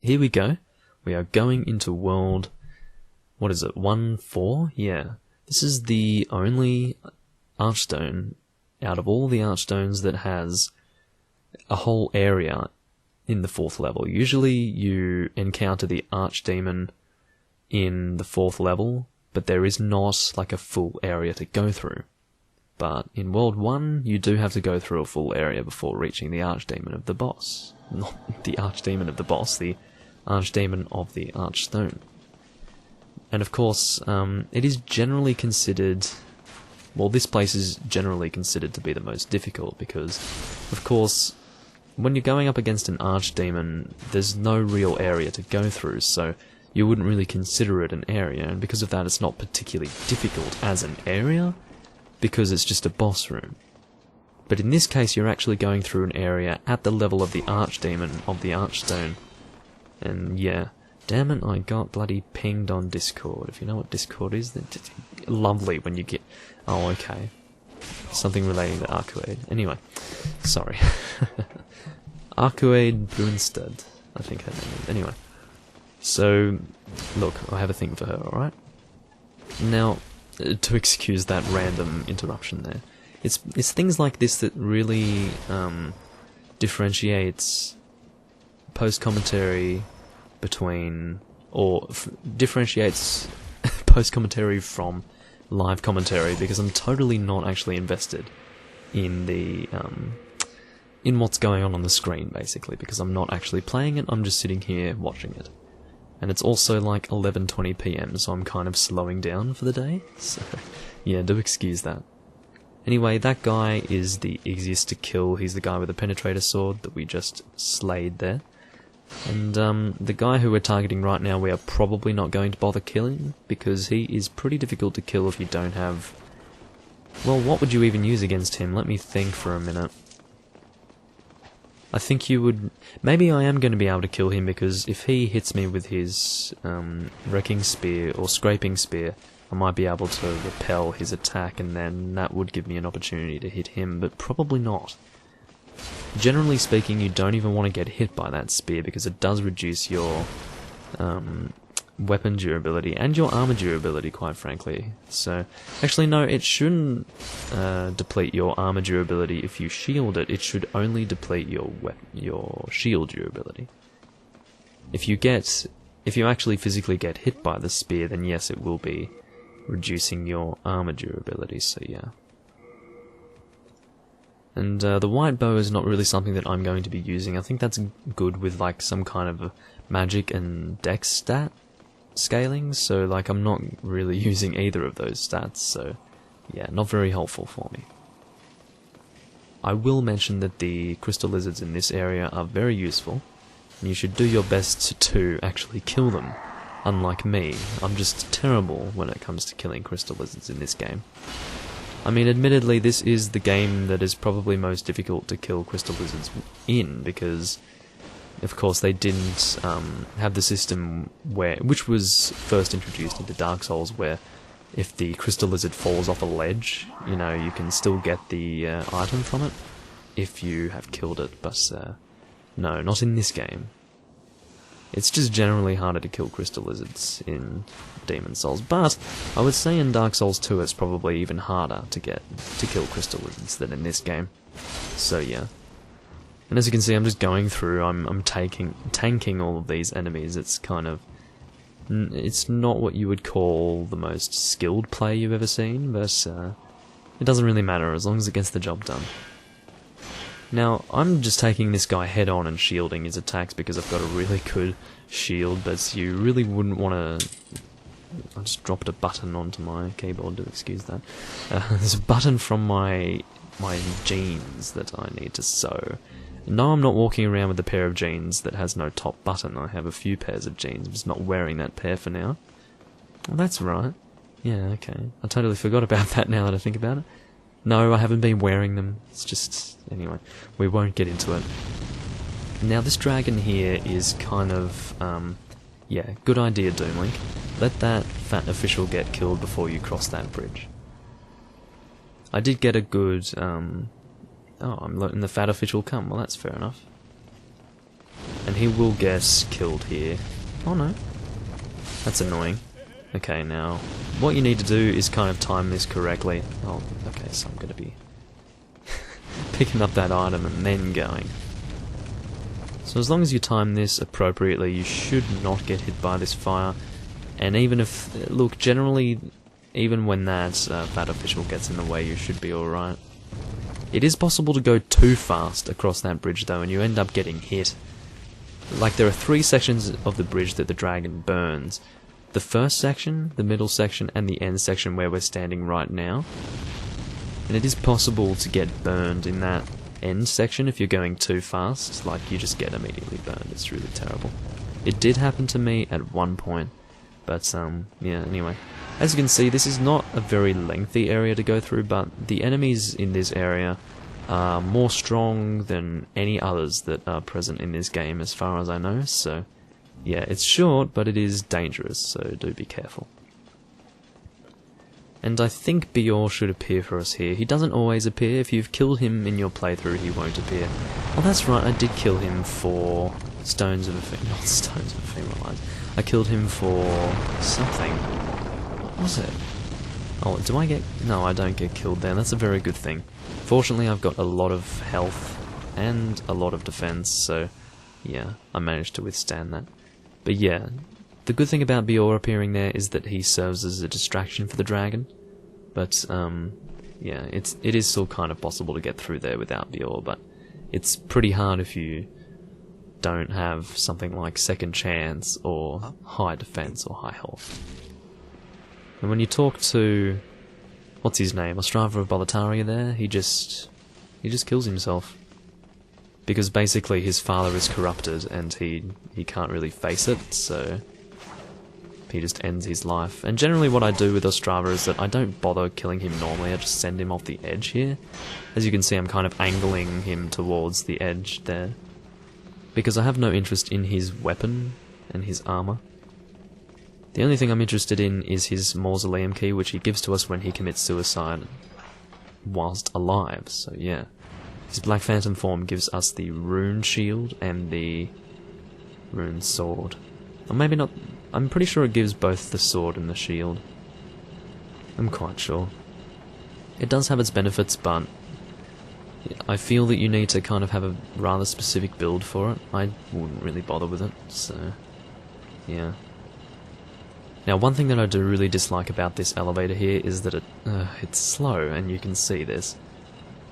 here we go. We are going into world... What is it? 1-4? Yeah. This is the only Archstone out of all the Archstones that has a whole area in the 4th level. Usually you encounter the Archdemon in the 4th level, but there is not like a full area to go through. But in World 1, you do have to go through a full area before reaching the Archdemon of the boss. Not the Archdemon of the boss, the Archdemon of the Archstone. And of course, it is generally considered... Well, this place is generally considered to be the most difficult because, of course, when you're going up against an Archdemon, there's no real area to go through, so you wouldn't really consider it an area, and because of that it's not particularly difficult as an area, because it's just a boss room. But in this case you're actually going through an area at the level of the Archdemon of the Archstone. And yeah, damn it, I got bloody pinged on Discord. If you know what Discord is, then it's lovely when you get... Oh, okay. Something relating to Arcuade. Anyway, sorry. Arcuade Brunstad, I think her name is. Anyway. So, look, I have a thing for her, alright? Now, to excuse that random interruption there, it's things like this that really differentiates post-commentary between... or differentiates post-commentary from live commentary, because I'm totally not actually invested in the... in what's going on the screen, basically, because I'm not actually playing it, I'm just sitting here watching it. And it's also like 11:20 PM, so I'm kind of slowing down for the day, so yeah, do excuse that. Anyway, that guy is the easiest to kill. He's the guy with the penetrator sword that we just slayed there. And the guy who we're targeting right now, we are probably not going to bother killing, because he is pretty difficult to kill if you don't have... Well, what would you even use against him? Let me think for a minute. I think you would... Maybe I am going to be able to kill him, because if he hits me with his wrecking spear or scraping spear, I might be able to repel his attack, and then that would give me an opportunity to hit him, but probably not. Generally speaking, you don't even want to get hit by that spear, because it does reduce your weapon durability and your armor durability, quite frankly. So, actually no, it shouldn't deplete your armor durability if you shield it. It should only deplete your shield durability. If you actually physically get hit by the spear, then yes, it will be reducing your armor durability, so yeah. And the white bow is not really something that I'm going to be using. I think that's good with like some kind of magic and dex stat scaling, so like I'm not really using either of those stats, so yeah, not very helpful for me. I will mention that the crystal lizards in this area are very useful, and you should do your best to actually kill them. Unlike me, I'm just terrible when it comes to killing crystal lizards in this game. I mean, admittedly, this is the game that is probably most difficult to kill crystal lizards in, because, of course, they didn't have the system which was first introduced into Dark Souls, where if the crystal lizard falls off a ledge, you know, you can still get the item from it if you have killed it, but no, not in this game. It's just generally harder to kill crystal lizards in Demon Souls, but I would say in Dark Souls 2 it's probably even harder to kill crystal lizards than in this game. So yeah. And as you can see, I'm just going through, I'm tanking all of these enemies. It's kind of... It's not what you would call the most skilled play you've ever seen, but it doesn't really matter as long as it gets the job done. Now, I'm just taking this guy head on and shielding his attacks because I've got a really good shield, but you really wouldn't want to... I just dropped a button onto my keyboard, to excuse that. There's a button from my jeans that I need to sew. No, I'm not walking around with a pair of jeans that has no top button. I have a few pairs of jeans, I'm just not wearing that pair for now. Well, that's right. Yeah, okay. I totally forgot about that now that I think about it. No, I haven't been wearing them. It's just... Anyway, we won't get into it. Now, this dragon here is kind of... yeah, good idea, Doomlink. Let that fat official get killed before you cross that bridge. I did get a good... Oh, I'm letting the fat official come. Well, that's fair enough. And he will get killed here. Oh no. That's annoying. Okay, now, what you need to do is kind of time this correctly. Oh, okay, so I'm gonna be picking up that item and then going. So as long as you time this appropriately, you should not get hit by this fire. And even if, look, generally, even when that fat official gets in the way, you should be alright. It is possible to go too fast across that bridge though, and you end up getting hit. Like, there are 3 sections of the bridge that the dragon burns. The first section, the middle section, and the end section where we're standing right now. And it is possible to get burned in that end section if you're going too fast. Like, you just get immediately burned. It's really terrible. It did happen to me at one point. But, yeah, anyway. As you can see, this is not a very lengthy area to go through, but the enemies in this area are more strong than any others that are present in this game, as far as I know, so yeah, it's short, but it is dangerous, so do be careful. And I think Bior should appear for us here. He doesn't always appear. If you've killed him in your playthrough, he won't appear. Oh, that's right, I did kill him for Stones of not Stones of Ephemeral Eyes. I killed him for something. What was it? Oh, do I get... No, I don't get killed there. That's a very good thing. Fortunately, I've got a lot of health and a lot of defense, so yeah, I managed to withstand that. But yeah, the good thing about Bior appearing there is that he serves as a distraction for the dragon. But, yeah, it is still kind of possible to get through there without Bior, but it's pretty hard if you don't have something like second chance or high defense or high health. And when you talk to, what's his name, Ostrava of Boletaria there, he just kills himself. Because basically his father is corrupted and he can't really face it, so he just ends his life. And generally what I do with Ostrava is that I don't bother killing him normally, I just send him off the edge here. As you can see, I'm kind of angling him towards the edge there. Because I have no interest in his weapon and his armor. The only thing I'm interested in is his mausoleum key, which he gives to us when he commits suicide whilst alive, so yeah. His Black Phantom form gives us the rune shield and the rune sword. Or maybe not, I'm pretty sure it gives both the sword and the shield. I'm quite sure. It does have its benefits, but I feel that you need to kind of have a rather specific build for it. I wouldn't really bother with it, so yeah. Now, one thing that I do really dislike about this elevator here is that it's slow, and you can see this.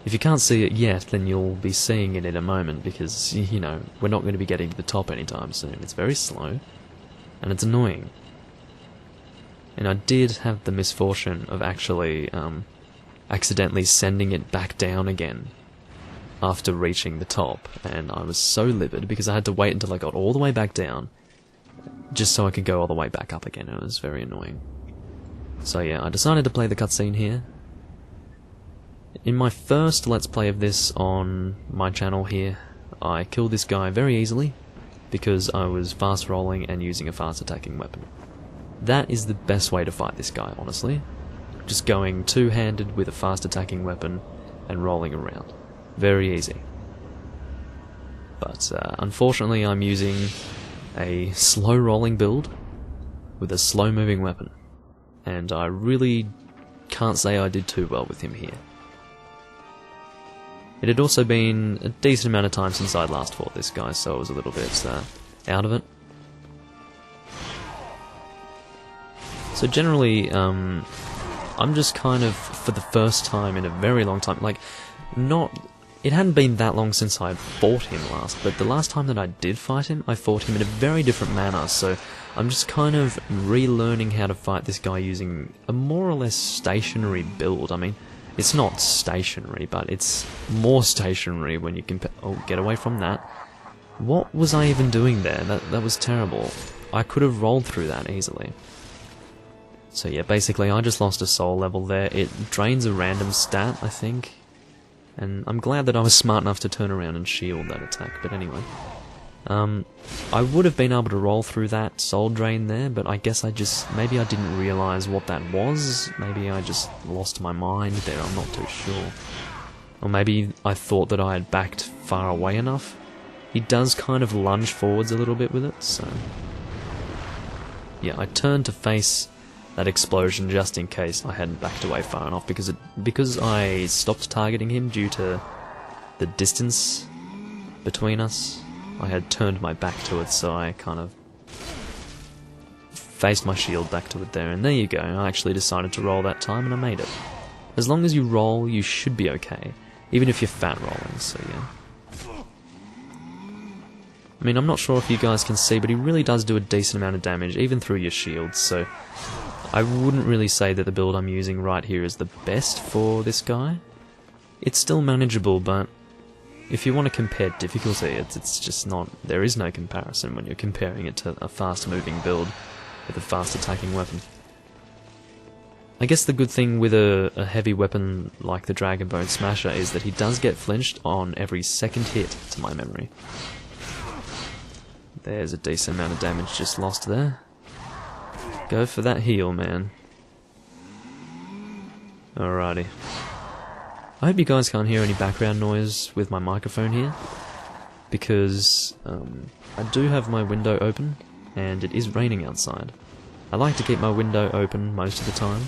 If you can't see it yet, then you'll be seeing it in a moment, because, you know, we're not going to be getting to the top anytime soon. It's very slow, and it's annoying. And I did have the misfortune of actually accidentally sending it back down again after reaching the top, and I was so livid because I had to wait until I got all the way back down just so I could go all the way back up again. It was very annoying. So yeah, I decided to play the cutscene here. In my first Let's Play of this on my channel here, I killed this guy very easily because I was fast rolling and using a fast attacking weapon. That is the best way to fight this guy, honestly. Just going two-handed with a fast attacking weapon and rolling around. Very easy. But unfortunately I'm using a slow rolling build with a slow moving weapon, and I really can't say I did too well with him here. It had also been a decent amount of time since I'd last fought this guy, so I was a little bit out of it. So generally, I'm just kind of, for the first time in a very long time, like, it hadn't been that long since I fought him last, but the last time that I did fight him, I fought him in a very different manner, so I'm just kind of relearning how to fight this guy using a more or less stationary build. I mean, it's not stationary, but it's more stationary when you compare... Oh, get away from that. What was I even doing there? That was terrible. I could have rolled through that easily. So yeah, basically I just lost a soul level there. It drains a random stat, I think. And I'm glad that I was smart enough to turn around and shield that attack, but anyway. I would have been able to roll through that soul drain there, but I guess maybe I didn't realise what that was. Maybe I just lost my mind there, I'm not too sure. Or maybe I thought that I had backed far away enough. he does kind of lunge forwards a little bit with it, so... Yeah, I turned to face that explosion just in case I hadn't backed away far enough, because I stopped targeting him due to the distance between us. I had turned my back to it, so I kind of faced my shield back to it there, and there you go. I actually decided to roll that time, and I made it. As long as you roll, you should be okay, even if you're fat rolling, so yeah. I mean, I'm not sure if you guys can see, but he really does do a decent amount of damage, even through your shields, so I wouldn't really say that the build I'm using right here is the best for this guy. It's still manageable, but if you want to compare difficulty, it's just not... There is no comparison when you're comparing it to a fast-moving build with a fast-attacking weapon. I guess the good thing with a heavy weapon like the Dragon Bone Smasher is that he does get flinched on every second hit, to my memory. There's a decent amount of damage just lost there. Go for that heal, man. Alrighty. I hope you guys can't hear any background noise with my microphone here, because I do have my window open, and it is raining outside. I like to keep my window open most of the time,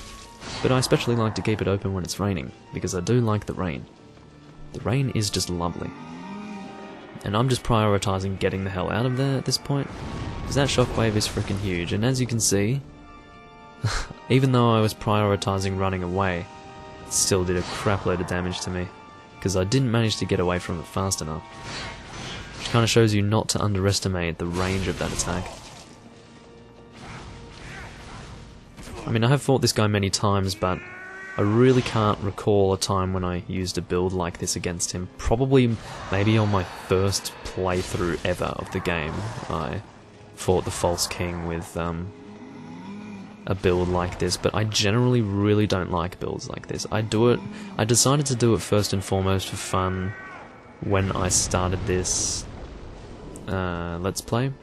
but I especially like to keep it open when it's raining, because I do like the rain. The rain is just lovely. And I'm just prioritising getting the hell out of there at this point, because that shockwave is freaking huge, and as you can see, even though I was prioritising running away, it still did a crap load of damage to me, because I didn't manage to get away from it fast enough. Which kind of shows you not to underestimate the range of that attack. I mean, I have fought this guy many times, but I really can't recall a time when I used a build like this against him. Probably, maybe on my first playthrough ever of the game, I fought the False King with a build like this, but I generally really don't like builds like this. I decided to do it first and foremost for fun when I started this Let's Play.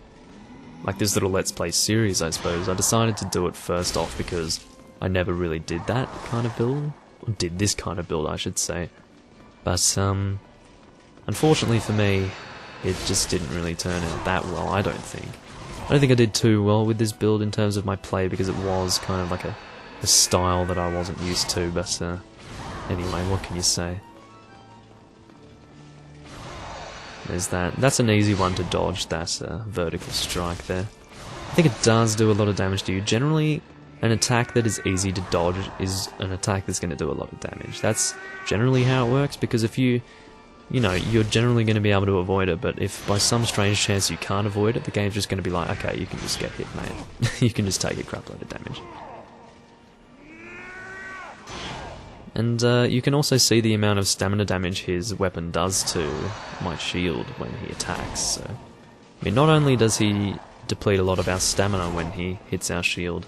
Like this little Let's Play series, I suppose. I decided to do it first off because I never really did that kind of build. Or did this kind of build, I should say. But, unfortunately for me, it just didn't really turn out that well, I don't think. I don't think I did too well with this build in terms of my play, because it was kind of like a style that I wasn't used to, but, anyway, what can you say? There's that. That's an easy one to dodge, that vertical strike there. I think it does do a lot of damage to you. Generally, an attack that is easy to dodge is an attack that's going to do a lot of damage. That's generally how it works, because if you're generally going to be able to avoid it, but if by some strange chance you can't avoid it, the game's just going to be like, okay, you can just get hit, mate. You can just take a crap load of damage. And you can also see the amount of stamina damage his weapon does to my shield when he attacks. So, I mean, not only does he deplete a lot of our stamina when he hits our shield,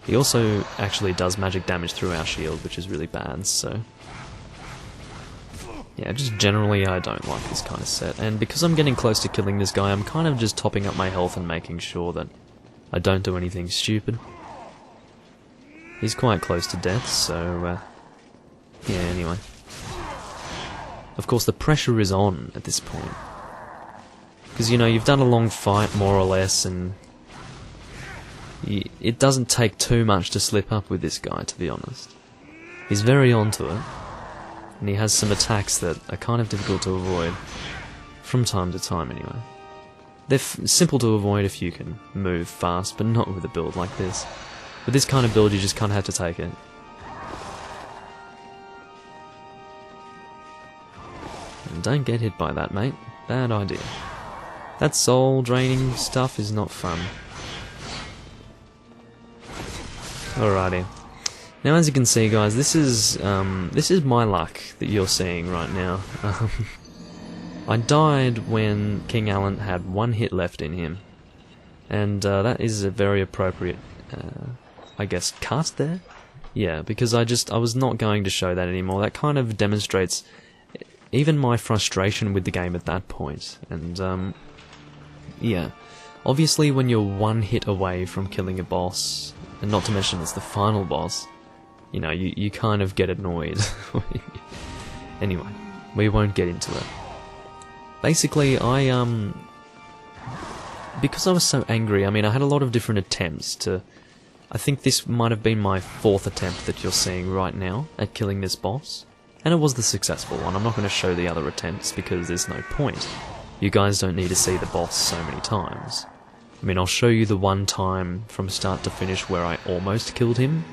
he also actually does magic damage through our shield, which is really bad, so... Yeah, just generally I don't like this kind of set, and because I'm getting close to killing this guy, I'm kind of just topping up my health and making sure that I don't do anything stupid. He's quite close to death, so, yeah, anyway. Of course, the pressure is on at this point. Because, you've done a long fight, more or less, and it doesn't take too much to slip up with this guy, to be honest. He's very onto it, and he has some attacks that are kind of difficult to avoid, from time to time anyway. They're simple to avoid if you can move fast, but not with a build like this. With this kind of build, you just kind of have to take it. And don't get hit by that, mate. Bad idea. That soul draining stuff is not fun. Alrighty. Now, as you can see, guys, this is my luck that you're seeing right now. I died when King Allant had one hit left in him, and that is a very appropriate, I guess, cut there. Yeah, because I was not going to show that anymore. That kind of demonstrates even my frustration with the game at that point. And yeah, obviously when you're one hit away from killing a boss, and not to mention it's the final boss, you kind of get annoyed. Anyway, we won't get into it. basically, because I was so angry, I mean, I had a lot of different attempts to... I think this might have been my 4th attempt that you're seeing right now at killing this boss. And it was the successful one. I'm not going to show the other attempts because there's no point. You guys don't need to see the boss so many times. I mean, I'll show you the one time from start to finish where I almost killed him,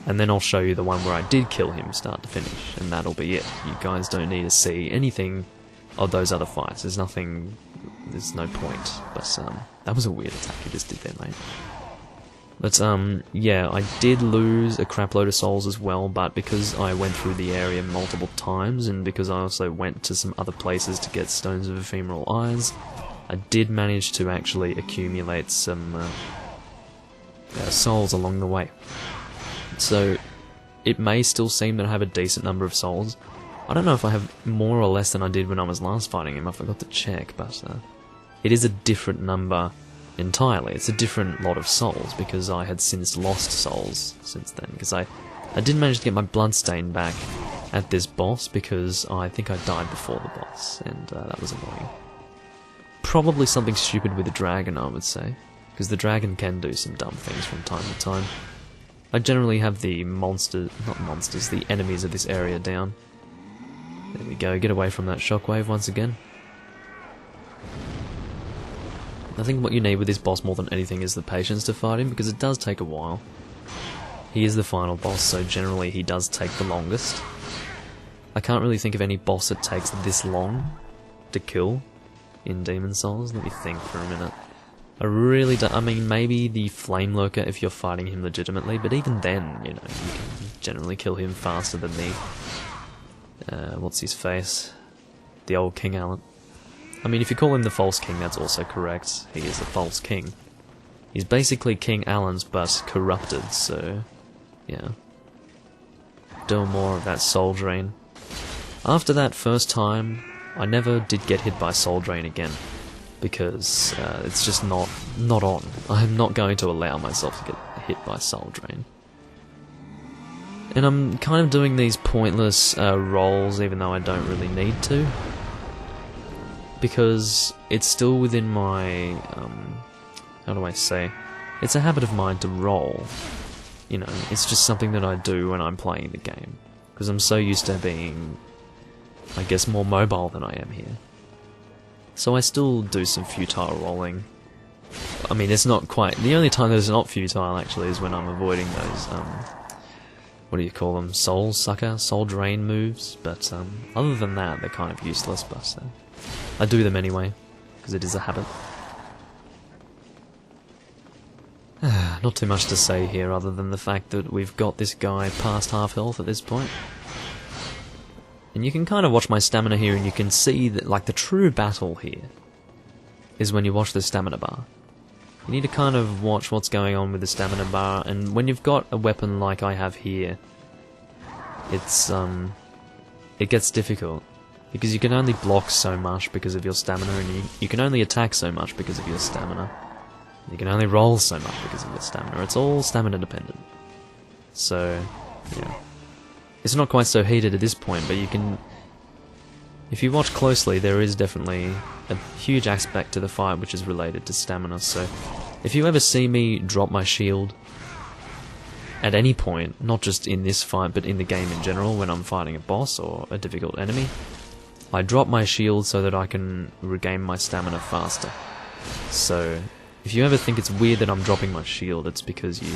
and then I'll show you the one where I did kill him start to finish, and that'll be it. You guys don't need to see anything of those other fights. There's nothing... there's no point. But, that was a weird attack you just did there, mate. But, yeah, I did lose a crap load of souls as well, but because I went through the area multiple times, and because I also went to some other places to get Stones of Ephemeral Eyes, I did manage to actually accumulate some souls along the way. So, it may still seem that I have a decent number of souls. I don't know if I have more or less than I did when I was last fighting him, I forgot to check, but it is a different number entirely. It's a different lot of souls, because I had since lost souls since then, because I did manage to get my bloodstain back at this boss, because I think I died before the boss, and that was annoying. Probably something stupid with the dragon, I would say, because the dragon can do some dumb things from time to time. I generally have the the enemies of this area down. There we go, get away from that shockwave once again. I think what you need with this boss more than anything is the patience to fight him, because it does take a while. He is the final boss, so generally he does take the longest. I can't really think of any boss that takes this long to kill in Demon Souls. Let me think for a minute. I really don't... I mean, maybe the Flame Lurker if you're fighting him legitimately, but even then, you know, you can generally kill him faster than the... what's his face? The old King Allant. I mean, if you call him the False King, that's also correct. He is a False King. He's basically King Allant, but corrupted, so... yeah. Do more of that Soul Drain. After that first time, I never did get hit by Soul Drain again, because it's just not on. I'm not going to allow myself to get hit by Soul Drain. And I'm kind of doing these pointless rolls, even though I don't really need to, because it's still within my, how do I say, it's a habit of mine to roll. You know, it's just something that I do when I'm playing the game, because I'm so used to being, I guess, more mobile than I am here. So I still do some futile rolling. I mean, it's not quite... the only time that it's not futile, actually, is when I'm avoiding those, what do you call them? Soul Sucker? Soul Drain moves? But, other than that, they're kind of useless, but, I do them anyway, because it is a habit. Not too much to say here, other than the fact that we've got this guy past half health at this point. And you can kind of watch my stamina here, and you can see that, like, the true battle here is when you watch the stamina bar. You need to kind of watch what's going on with the stamina bar, and when you've got a weapon like I have here, it's, it gets difficult. Because you can only block so much because of your stamina, and you can only attack so much because of your stamina. You can only roll so much because of your stamina. It's all stamina dependent. So, yeah. It's not quite so heated at this point, but you can... if you watch closely, there is definitely a huge aspect to the fight which is related to stamina, so... if you ever see me drop my shield at any point, not just in this fight, but in the game in general, when I'm fighting a boss or a difficult enemy, I drop my shield so that I can regain my stamina faster. So, if you ever think it's weird that I'm dropping my shield, it's because you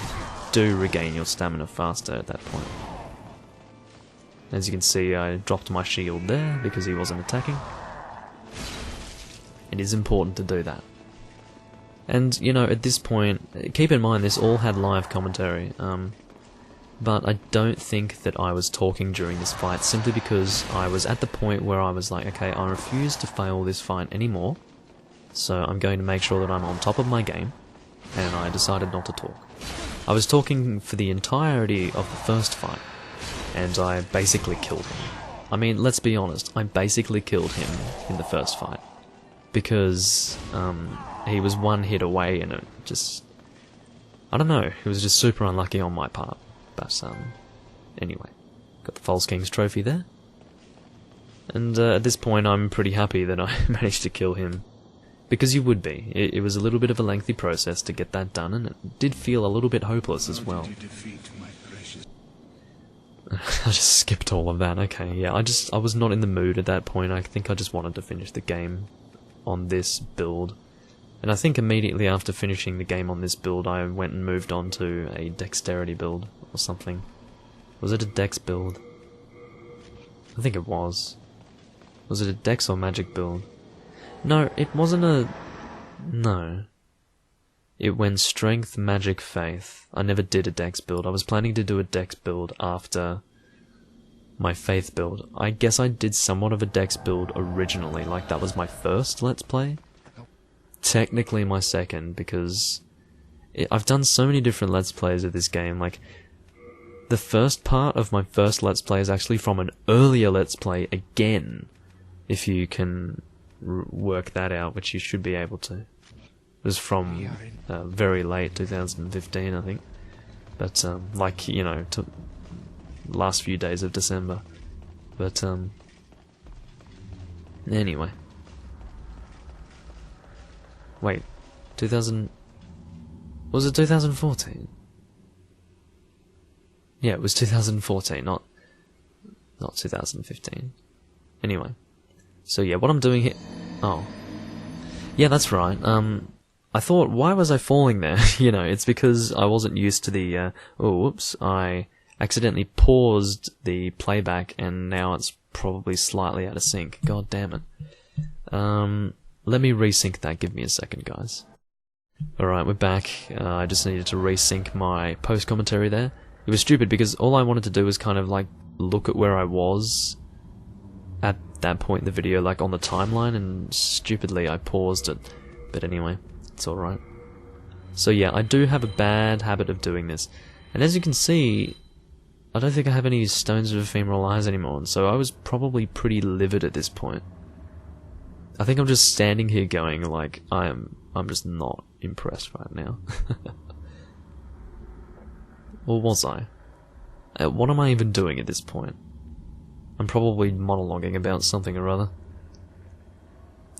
do regain your stamina faster at that point. As you can see, I dropped my shield there because he wasn't attacking. It is important to do that. And, you know, at this point, keep in mind this all had live commentary, but I don't think that I was talking during this fight, simply because I was at the point where I was like, okay, I refuse to fail this fight anymore, so I'm going to make sure that I'm on top of my game, and I decided not to talk. I was talking for the entirety of the first fight, and I basically killed him. I mean, let's be honest, I basically killed him in the first fight, because he was one hit away, and it just... I don't know, it was just super unlucky on my part. But, anyway, got the False King's trophy there. And at this point I'm pretty happy that I managed to kill him. Because you would be. It was a little bit of a lengthy process to get that done, and it did feel a little bit hopeless as well. I just skipped all of that. Okay, yeah, I was not in the mood at that point. I think I just wanted to finish the game on this build. And I think immediately after finishing the game on this build, I went and moved on to a dexterity build or something. Was it a dex build? I think it was. Was it a dex or magic build? No, it wasn't a... No. It went strength, magic, faith. I never did a dex build. I was planning to do a dex build after my faith build. I guess I did somewhat of a dex build originally, like that was my first Let's Play. Technically my second, because I've done so many different Let's Plays of this game. Like, the first part of my first Let's Play is actually from an earlier Let's Play again, if you can work that out, which you should be able to. It was from very late 2015, I think. But, like, you know, to last few days of December. But, anyway. Wait, 2000... Was it 2014? Yeah, it was 2014, not 2015. Anyway. So yeah, what I'm doing here... Oh. Yeah, that's right. I thought, why was I falling there? You know, it's because I wasn't used to the... oh, whoops. I accidentally paused the playback and now it's probably slightly out of sync. God damn it. Let me resync that. Give me a second, guys. Alright, we're back. I just needed to resync my post-commentary there. It was stupid because all I wanted to do was kind of like look at where I was at that point in the video, like on the timeline, and stupidly I paused it. But anyway, it's alright. So yeah, I do have a bad habit of doing this. And as you can see, I don't think I have any stones of ephemeral eyes anymore, and so I was probably pretty livid at this point. I think I'm just standing here going like, I'm just not impressed right now. Or was I? What am I even doing at this point? I'm probably monologuing about something or other.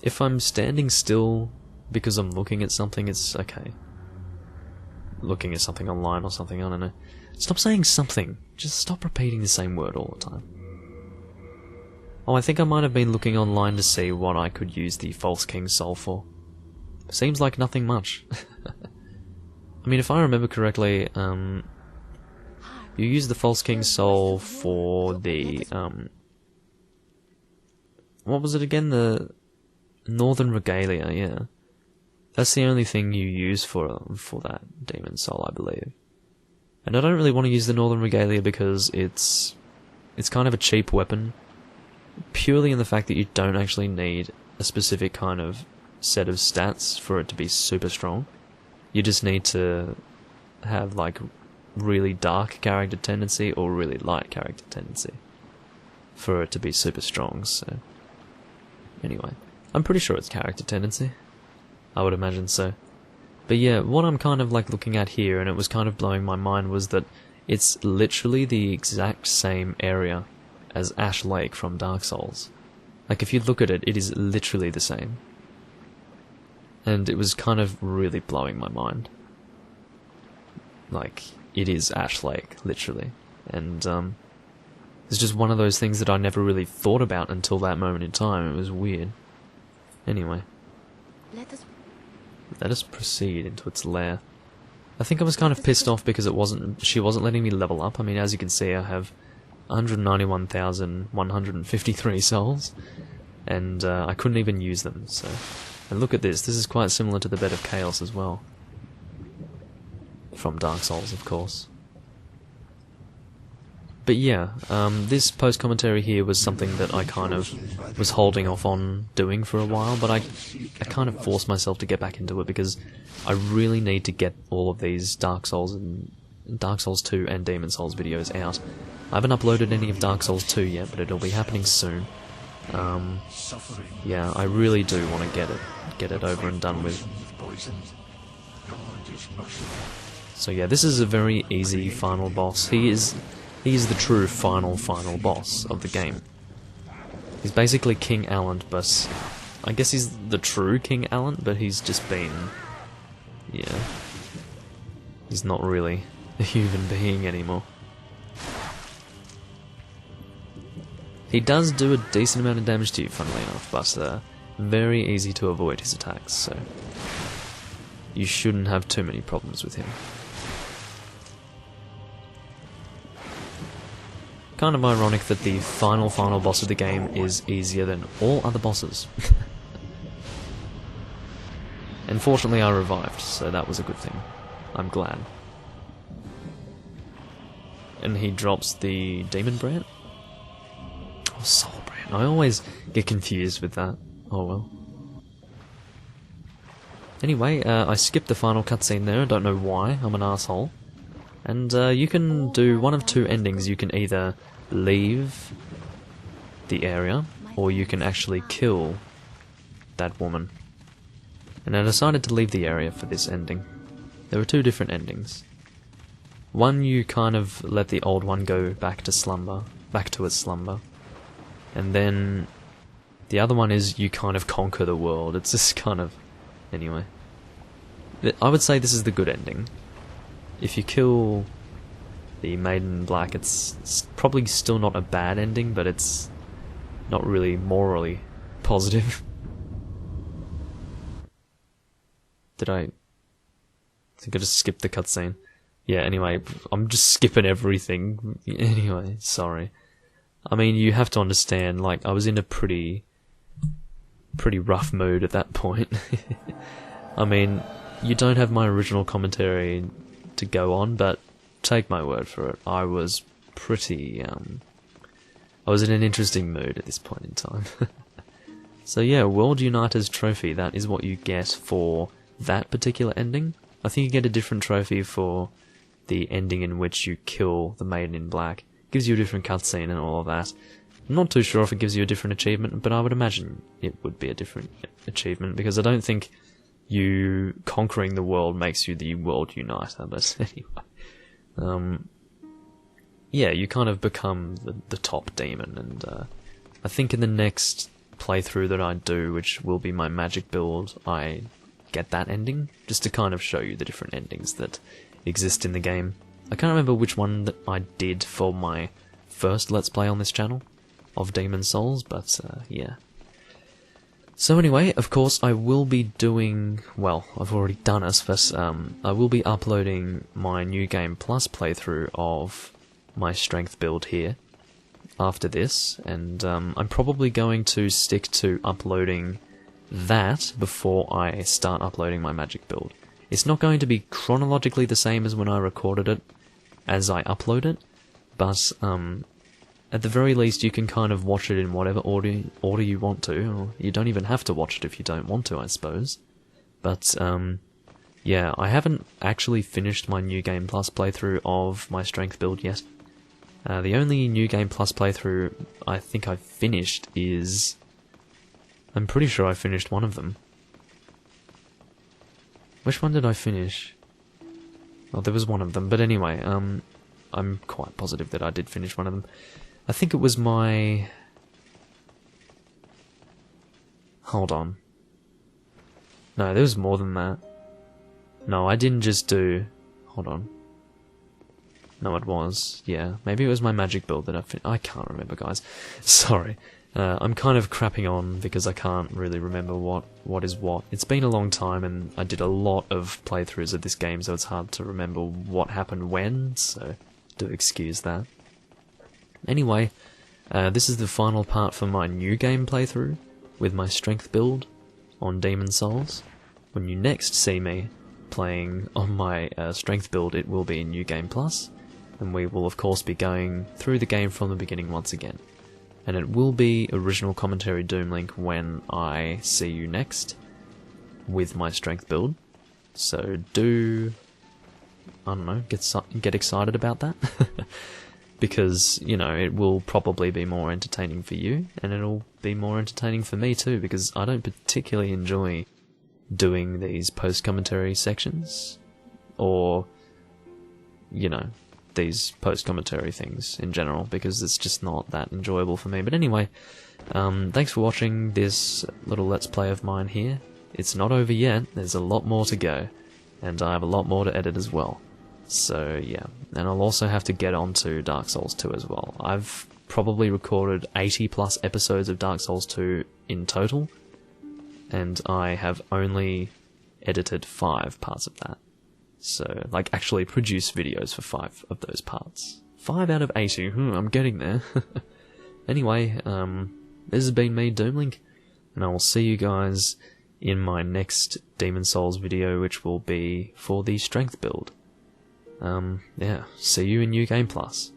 If I'm standing still because I'm looking at something, it's okay. Looking at something online or something, I don't know. Stop saying something. Just stop repeating the same word all the time. Oh, I think I might have been looking online to see what I could use the False King's Soul for. Seems like nothing much. I mean, if I remember correctly, you use the False King's Soul for the, what was it again? The Northern Regalia, yeah. That's the only thing you use for that Demon Soul, I believe. And I don't really want to use the Northern Regalia because it's kind of a cheap weapon, purely in the fact that you don't actually need a specific kind of set of stats for it to be super strong. You just need to have, like, really dark character tendency or really light character tendency for it to be super strong, so... Anyway, I'm pretty sure it's character tendency. I would imagine so. But yeah, what I'm kind of like looking at here, and it was kind of blowing my mind, was that it's literally the exact same area as Ash Lake from Dark Souls. Like, if you look at it, it is literally the same. And it was kind of really blowing my mind. Like, it is Ash Lake, literally. And, it's just one of those things that I never really thought about until that moment in time. It was weird. Anyway. Let us proceed into its lair. I think I was kind of pissed off because she wasn't letting me level up. I mean, as you can see, I have 191,153 souls, and I couldn't even use them, so... And look at this, this is quite similar to the Bed of Chaos as well. From Dark Souls, of course. But yeah, this post-commentary here was something that I kind of was holding off on doing for a while, but I kind of forced myself to get back into it because I really need to get all of these Dark Souls and Dark Souls 2 and Demon Souls videos out. I haven't uploaded any of Dark Souls 2 yet, but it'll be happening soon. Yeah, I really do want to get it over and done with. So yeah, this is a very easy final boss. He is the true final boss of the game. He's basically King Allant, but I guess he's the true King Allant, but he's just been, yeah, he's not really a human being anymore. He does do a decent amount of damage to you, funnily enough, but very easy to avoid his attacks, so you shouldn't have too many problems with him. Kind of ironic that the final boss of the game is easier than all other bosses. Unfortunately I revived, so that was a good thing. I'm glad. And he drops the Demon Brand? Oh, Soul Brand. I always get confused with that. Oh well. Anyway, I skipped the final cutscene there, I don't know why, I'm an asshole. And you can do one of two endings. You can either leave the area, or you can actually kill that woman. And I decided to leave the area for this ending. There were two different endings. One, you kind of let the old one go back to its slumber. And then the other one is you kind of conquer the world. It's just kind of... Anyway. I would say this is the good ending. If you kill the Maiden in Black, it's probably still not a bad ending, but it's not really morally positive. I think I just skipped the cutscene. Yeah, anyway, I'm just skipping everything. Anyway, sorry. I mean, you have to understand, like, I was in a pretty rough mood at that point. I mean, you don't have my original commentary to go on, but take my word for it, I was pretty, I was in an interesting mood at this point in time. So yeah, World Uniter's trophy, that is what you get for that particular ending. I think you get a different trophy for the ending in which you kill the Maiden in Black. Gives you a different cutscene and all of that. I'm not too sure if it gives you a different achievement, but I would imagine it would be a different achievement, because I don't think you conquering the world makes you the World Uniter, but anyway. Yeah, you kind of become the top demon, and I think in the next playthrough that I do, which will be my magic build, I get that ending, just to kind of show you the different endings that exist in the game. I can't remember which one that I did for my first Let's Play on this channel, of Demon Souls, but yeah. So anyway, of course, I will be doing, well, I've already done it, but I will be uploading my New Game Plus playthrough of my strength build here after this, and I'm probably going to stick to uploading that before I start uploading my magic build. It's not going to be chronologically the same as when I recorded it as I upload it, but at the very least you can kind of watch it in whatever order you want to, or you don't even have to watch it if you don't want to, I suppose. But yeah, I haven't actually finished my New Game Plus playthrough of my strength build yet. The only New Game Plus playthrough I think I've finished is... I'm pretty sure I finished one of them. Which one did I finish? Well, there was one of them, but anyway, I'm quite positive that I did finish one of them. I think it was my... Hold on. No, there was more than that. No, I didn't just do... Hold on. No, it was. Yeah, maybe it was my magic build that I can't remember, guys. Sorry. I'm kind of crapping on because I can't really remember what is what. It's been a long time and I did a lot of playthroughs of this game, so it's hard to remember what happened when, so do excuse that. Anyway, this is the final part for my New Game playthrough with my strength build on Demon Souls. When you next see me playing on my strength build, it will be in New Game Plus, and we will of course be going through the game from the beginning once again. And it will be original commentary Doomlink when I see you next with my strength build. So do, I don't know, get excited about that. Because, you know, it will probably be more entertaining for you, and it'll be more entertaining for me too, because I don't particularly enjoy doing these post-commentary sections, or, you know, these post-commentary things in general, because it's just not that enjoyable for me. But anyway, Thanks for watching this little Let's Play of mine here. It's not over yet, there's a lot more to go, and I have a lot more to edit as well. So yeah, and I'll also have to get on to Dark Souls 2 as well. I've probably recorded 80 plus episodes of Dark Souls 2 in total, and I have only edited 5 parts of that. So, like, actually produced videos for 5 of those parts. 5 out of 80, I'm getting there. Anyway, this has been me, Doomlink, and I will see you guys in my next Demon Souls video, which will be for the Strength build. Yeah, see you in New Game Plus.